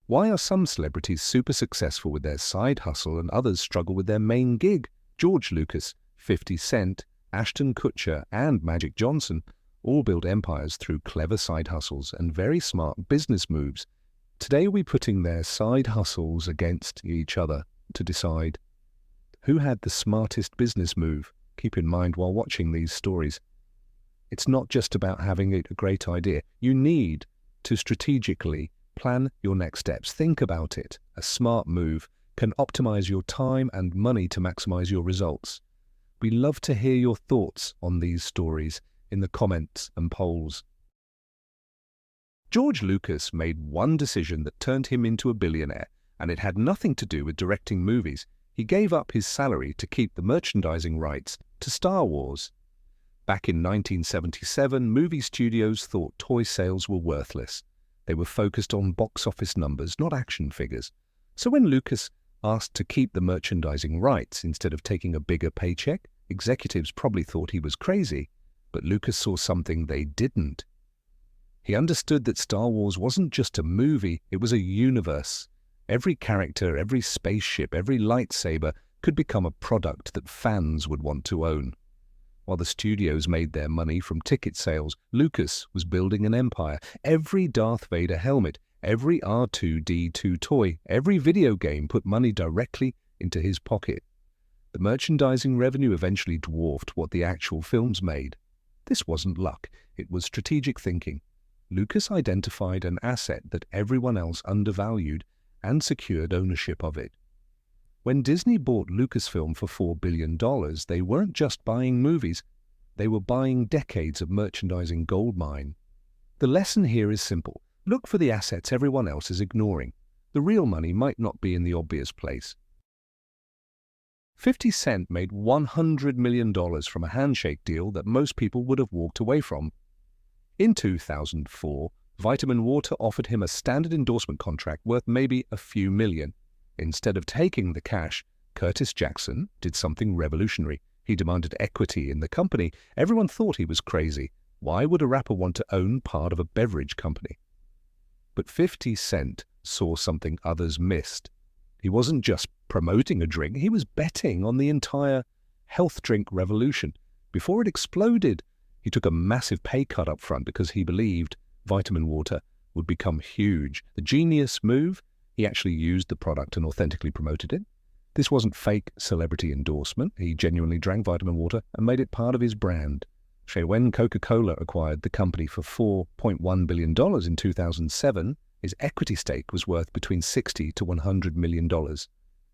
Why are some celebrities super successful with their side hustle and others struggle with their main gig? George Lucas, 50 Cent, Ashton Kutcher, and Magic Johnson all built empires through clever side hustles and very smart business moves. Today we're putting their side hustles against each other to decide who had the smartest business move. Keep in mind while watching these stories, it's not just about having a great idea. You need to strategically plan your next steps. Think about it. A smart move can optimize your time and money to maximize your results. We love to hear your thoughts on these stories in the comments and polls. George Lucas made one decision that turned him into a billionaire, and it had nothing to do with directing movies. He gave up his salary to keep the merchandising rights to Star Wars. Back in 1977, movie studios thought toy sales were worthless. They were focused on box office numbers, not action figures. So when Lucas asked to keep the merchandising rights instead of taking a bigger paycheck, executives probably thought he was crazy. But Lucas saw something they didn't. He understood that Star Wars wasn't just a movie, it was a universe. Every character, every spaceship, every lightsaber could become a product that fans would want to own. While the studios made their money from ticket sales, Lucas was building an empire. Every Darth Vader helmet, every R2-D2 toy, every video game put money directly into his pocket. The merchandising revenue eventually dwarfed what the actual films made. This wasn't luck, it was strategic thinking. Lucas identified an asset that everyone else undervalued and secured ownership of it. When Disney bought Lucasfilm for $4 billion, they weren't just buying movies, they were buying decades of merchandising goldmine. The lesson here is simple. Look for the assets everyone else is ignoring. The real money might not be in the obvious place. 50 Cent made $100 million from a handshake deal that most people would have walked away from. In 2004, Vitamin Water offered him a standard endorsement contract worth maybe a few million. Instead of taking the cash, Curtis Jackson did something revolutionary. He demanded equity in the company. Everyone thought he was crazy. Why would a rapper want to own part of a beverage company? But 50 Cent saw something others missed. He wasn't just promoting a drink, he was betting on the entire health drink revolution. Before it exploded, he took a massive pay cut up front because he believed Vitamin Water would become huge. The genius move? He actually used the product and authentically promoted it. This wasn't fake celebrity endorsement. He genuinely drank Vitamin Water and made it part of his brand. So when Coca-Cola acquired the company for $4.1 billion in 2007, his equity stake was worth between $60 to $100 million.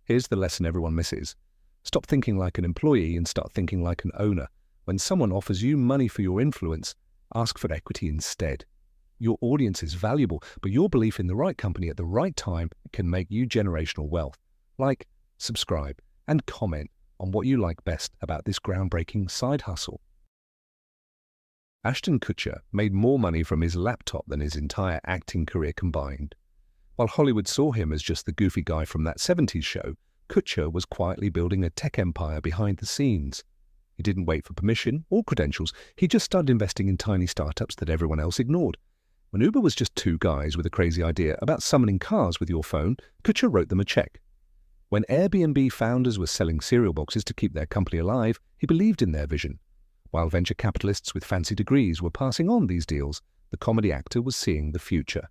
Here's the lesson everyone misses. Stop thinking like an employee and start thinking like an owner. When someone offers you money for your influence, ask for equity instead. Your audience is valuable, but your belief in the right company at the right time can make you generational wealth. Like, subscribe, and comment on what you like best about this groundbreaking side hustle. Ashton Kutcher made more money from his laptop than his entire acting career combined. While Hollywood saw him as just the goofy guy from that 70s show, Kutcher was quietly building a tech empire behind the scenes. He didn't wait for permission or credentials. He just started investing in tiny startups that everyone else ignored. When Uber was just two guys with a crazy idea about summoning cars with your phone, Kutcher wrote them a check. When Airbnb founders were selling cereal boxes to keep their company alive, he believed in their vision. While venture capitalists with fancy degrees were passing on these deals, the comedy actor was seeing the future.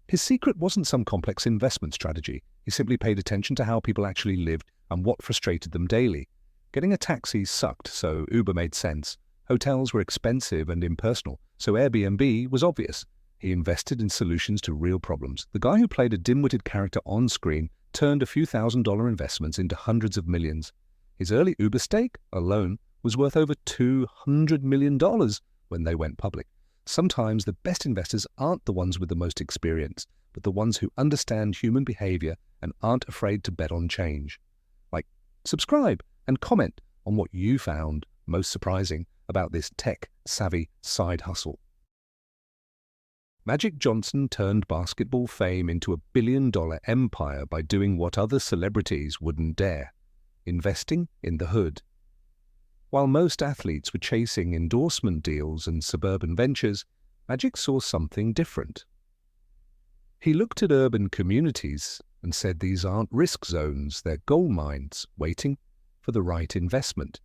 His secret wasn't some complex investment strategy. He simply paid attention to how people actually lived and what frustrated them daily. Getting a taxi sucked, so Uber made sense. Hotels were expensive and impersonal, so Airbnb was obvious. He invested in solutions to real problems. The guy who played a dim-witted character on screen turned a few $1,000 investments into hundreds of millions. His early Uber stake alone was worth over $200 million when they went public. Sometimes the best investors aren't the ones with the most experience, but the ones who understand human behavior and aren't afraid to bet on change. Like, subscribe and comment on what you found most surprising about this tech-savvy side hustle. Magic Johnson turned basketball fame into a billion-dollar empire by doing what other celebrities wouldn't dare, investing in the hood. While most athletes were chasing endorsement deals and suburban ventures, Magic saw something different. He looked at urban communities and said these aren't risk zones, they're gold mines waiting for the right investment.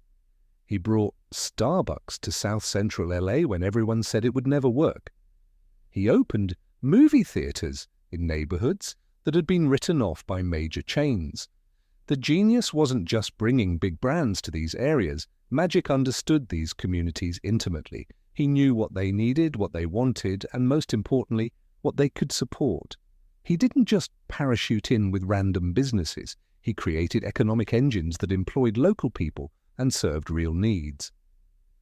He brought Starbucks to South Central LA when everyone said it would never work. He opened movie theaters in neighborhoods that had been written off by major chains. The genius wasn't just bringing big brands to these areas. Magic understood these communities intimately. He knew what they needed, what they wanted, and most importantly, what they could support. He didn't just parachute in with random businesses. He created economic engines that employed local people and served real needs.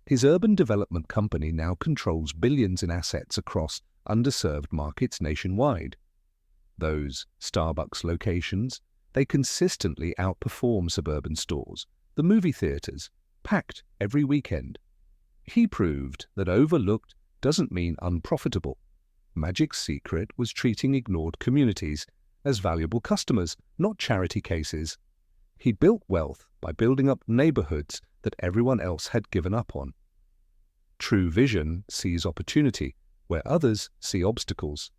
His urban development company now controls billions in assets across underserved markets nationwide. Those Starbucks locations, they consistently outperform suburban stores. The movie theaters, packed every weekend. He proved that overlooked doesn't mean unprofitable. Magic's secret was treating ignored communities as valuable customers, not charity cases. He built wealth by building up neighborhoods that everyone else had given up on. True vision sees opportunity where others see obstacles.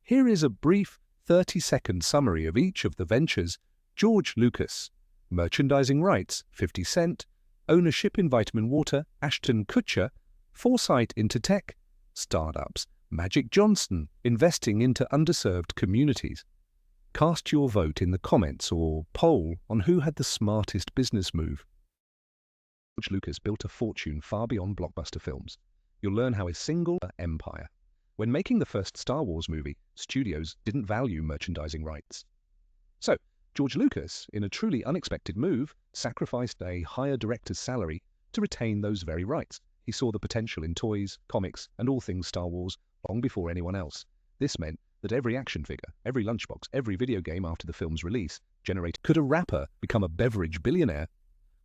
Here is a brief 30-second summary of each of the ventures. George Lucas, merchandising rights, 50 Cent, ownership in vitamin water, Ashton Kutcher, foresight into tech, startups, Magic Johnson, investing into underserved communities. Cast your vote in the comments or poll on who had the smartest business move. George Lucas built a fortune far beyond blockbuster films. You'll learn how a single empire. When making the first Star Wars movie, studios didn't value merchandising rights. So, George Lucas, in a truly unexpected move, sacrificed a higher director's salary to retain those very rights. He saw the potential in toys, comics, and all things Star Wars long before anyone else. This meant that every action figure, every lunchbox, every video game after the film's release generated. Could a rapper become a beverage billionaire?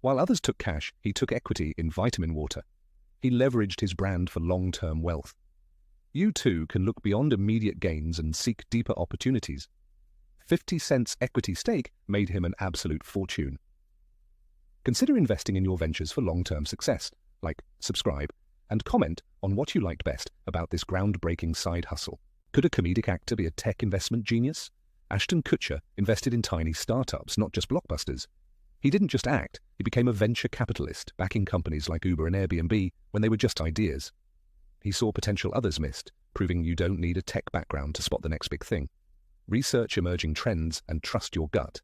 While others took cash, he took equity in vitamin water. He leveraged his brand for long-term wealth. You too can look beyond immediate gains and seek deeper opportunities. 50 Cent's equity stake made him an absolute fortune. Consider investing in your ventures for long-term success. Like, subscribe, and comment on what you liked best about this groundbreaking side hustle. Could a comedic actor be a tech investment genius? Ashton Kutcher invested in tiny startups, not just blockbusters. He didn't just act, he became a venture capitalist, backing companies like Uber and Airbnb when they were just ideas. He saw potential others missed, proving you don't need a tech background to spot the next big thing. Research emerging trends and trust your gut.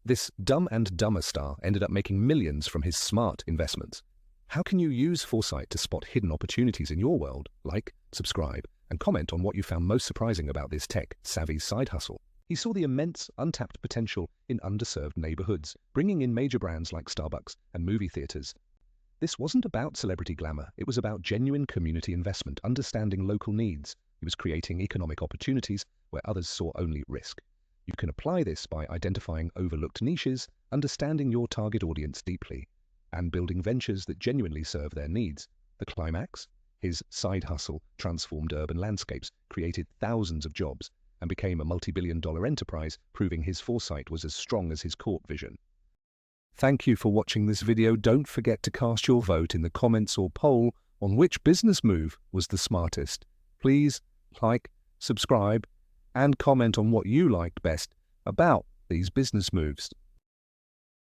This Dumb and Dumber star ended up making millions from his smart investments. How can you use foresight to spot hidden opportunities in your world? Like, subscribe, and comment on what you found most surprising about this tech-savvy side hustle. He saw the immense, untapped potential in underserved neighborhoods, bringing in major brands like Starbucks and movie theaters. This wasn't about celebrity glamour, it was about genuine community investment, understanding local needs. He was creating economic opportunities where others saw only risk. You can apply this by identifying overlooked niches, understanding your target audience deeply, and building ventures that genuinely serve their needs. The climax? His side hustle transformed urban landscapes, created thousands of jobs, and became a multi-billion-dollar enterprise, proving his foresight was as strong as his court vision. Thank you for watching this video. Don't forget to cast your vote in the comments or poll on which business move was the smartest. Please like, subscribe, and comment on what you liked best about these business moves.